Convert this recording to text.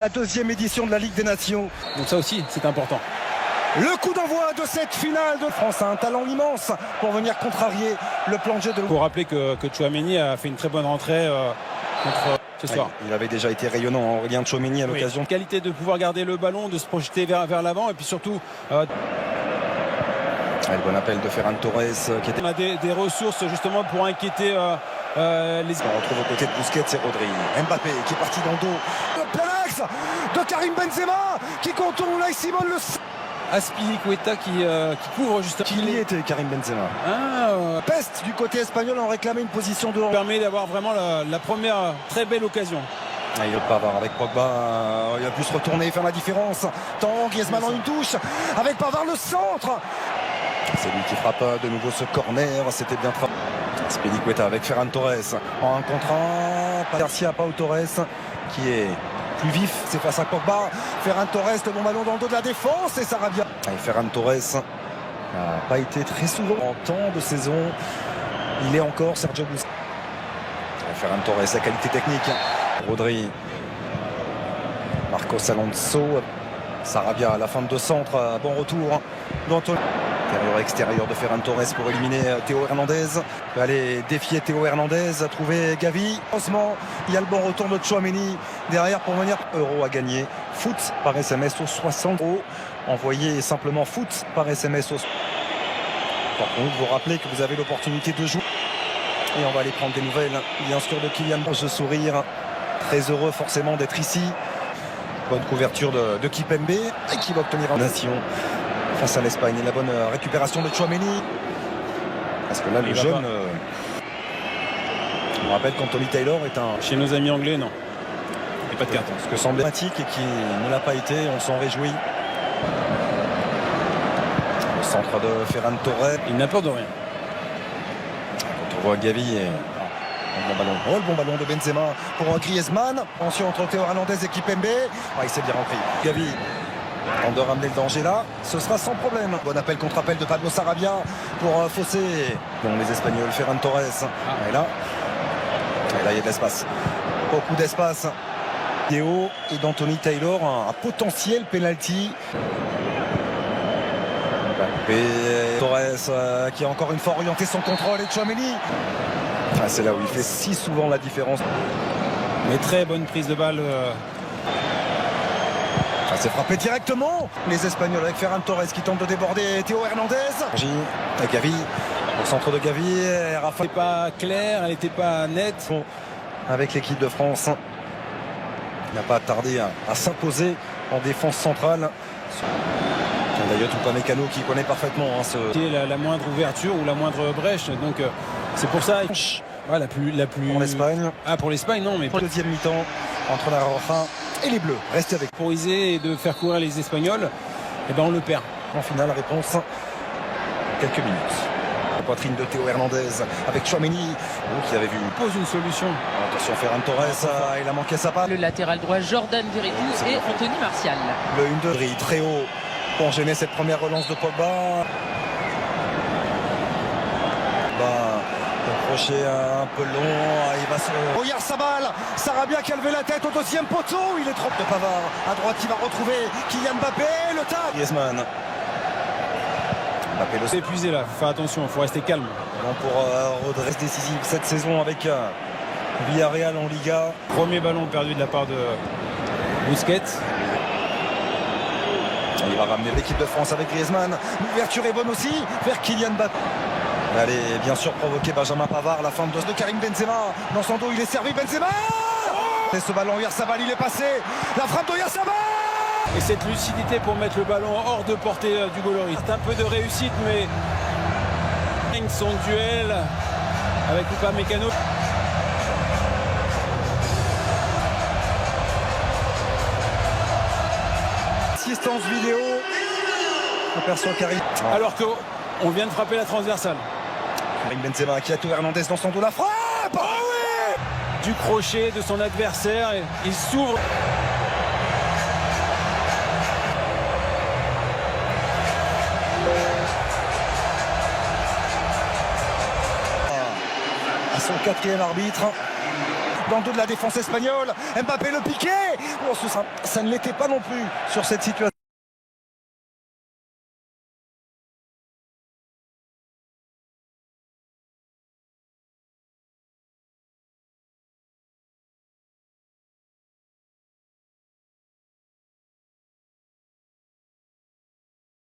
La deuxième édition de la Ligue des Nations. Donc ça aussi, c'est important. Le coup d'envoi de cette finale de France a un talent immense pour venir contrarier le plan de jeu de... Il faut rappeler que Tchouaméni a fait une très bonne rentrée contre ce soir. Il avait déjà été rayonnant, Aurélien Tchouaméni, à l'occasion. Qualité de pouvoir garder le ballon, de se projeter vers l'avant et puis surtout... Le bon appel de Ferran Torres qui était... On a des ressources justement pour inquiéter les... On retrouve aux côtés de Busquets, c'est Rodri. Mbappé qui est parti dans le dos. Le plein axe de Karim Benzema qui contourne Unai Simon. Le Azpilicueta qui couvre justement. Qui y était Karim Benzema. Peste du côté espagnol en réclamait une position de... permet d'avoir vraiment la première très belle occasion. Il veut Pavard avec Pogba, il a pu se retourner et faire la différence. Tant Griezmann en une touche avec Pavard le centre. C'est lui qui frappe de nouveau ce corner, c'était bien frappé. Azpilicueta avec Ferran Torres en un contre un. Garcia Pau Torres qui est plus vif, c'est face à Pogba. Ferran Torres, le bon ballon dans le dos de la défense et Sarabia. Et Ferran Torres n'a pas été très souvent en temps de saison. Il est encore Sergio Busquets. Ferran Torres, la qualité technique. Rodri, Marcos Alonso, Sarabia à la fin de deux centres, bon retour d'Antonio. Intérieur-extérieur de Ferran Torres pour éliminer Théo Hernandez. Il va aller défier Théo Hernandez, trouver Gavi. Heureusement, il y a le bon retour de Tchouaméni derrière pour venir. Euro à gagner. Foot par SMS au 60 €. Envoyez simplement foot par SMS au... Par contre, vous rappelez que vous avez l'opportunité de jouer. Et on va aller prendre des nouvelles, bien sûr, de Kylian. Ce sourire, très heureux forcément d'être ici. Bonne couverture de Kipembe et qui va obtenir une nation face à l'Espagne. Et la bonne récupération de Tchouaméni. Parce que là, le jeune... on rappelle qu'Anthony Taylor est un... Chez nos amis anglais, non. Il n'y a pas de carte. Ce que semble dramatique et qui ne l'a pas été, on s'en réjouit. Le centre de Ferran Torres. Il n'a peur de rien. Quand on voit Gavi et... le bon ballon de Benzema pour Griezmann. Attention entre Théo Hernandez et Kipembe. Il s'est bien repris. Gavi tente de ramener le danger là. Ce sera sans problème. Bon appel contre appel de Pablo Sarabia pour fausser. Bon, les Espagnols, Ferran Torres. Et là, il y a de l'espace. Beaucoup d'espace. Théo et d'Anthony Taylor. Un potentiel penalty. Et Torres qui a encore une fois orienté son contrôle et Tchouaméni. C'est là où il fait si souvent la différence. Mais très bonne prise de balle. C'est frappé directement. Les Espagnols avec Ferran Torres qui tente de déborder Théo Hernandez. Gavi, au centre de Gavi. Elle n'était pas claire, elle n'était pas nette. Bon, avec l'équipe de France, il n'a pas tardé à s'imposer en défense centrale. D'ailleurs, Upamecano qui connaît parfaitement la moindre ouverture ou la moindre brèche. Donc c'est pour ça. La plus... Pour l'Espagne. Pour l'Espagne, non, mais pour deuxième mi-temps entre la Roja et les Bleus. Restez avec. Pour iser et de faire courir les Espagnols, on le perd. En finale, réponse quelques minutes. La poitrine de Théo Hernandez avec Tchouaméni qui avait vu. Pose une solution. Attention, Ferran Torres, il a manqué sa passe. Le latéral droit Jordan Veretout et Anthony Martial. Le 1-2 très haut pour gêner cette première relance de Pogba. Crochet un peu long, il va se... Regarde sa balle, Sarabia qui a levé la tête au deuxième poteau, il est trop de Pavard. À droite, il va retrouver Kylian Mbappé, le tac. Griezmann. Mbappé le... C'est épuisé là, faut faire attention, il faut rester calme. Bon pour redresse décisive cette saison avec Villarreal en Liga. Premier ballon perdu de la part de Busquets. Il va ramener l'équipe de France avec Griezmann. L'ouverture est bonne aussi vers Kylian Mbappé. Allez, bien sûr provoquer Benjamin Pavard, la fin de Karim Benzema. Dans son dos, il est servi Benzema. Et ce ballon, Oyarzabal, il est passé. La frappe d'Oyarzabal. Et cette lucidité pour mettre le ballon hors de portée du Gaulois. C'est un peu de réussite, mais son duel avec Upamecano. Assistance vidéo. On aperçoit Karim. Alors qu'on vient de frapper la transversale. Karim Benzema qui a Théo Hernandez dans son dos, la frappe. Du crochet de son adversaire, il s'ouvre. À son quatrième arbitre. dans le dos de la défense espagnole. Mbappé le piqué. Oh, ça ne l'était pas non plus sur cette situation.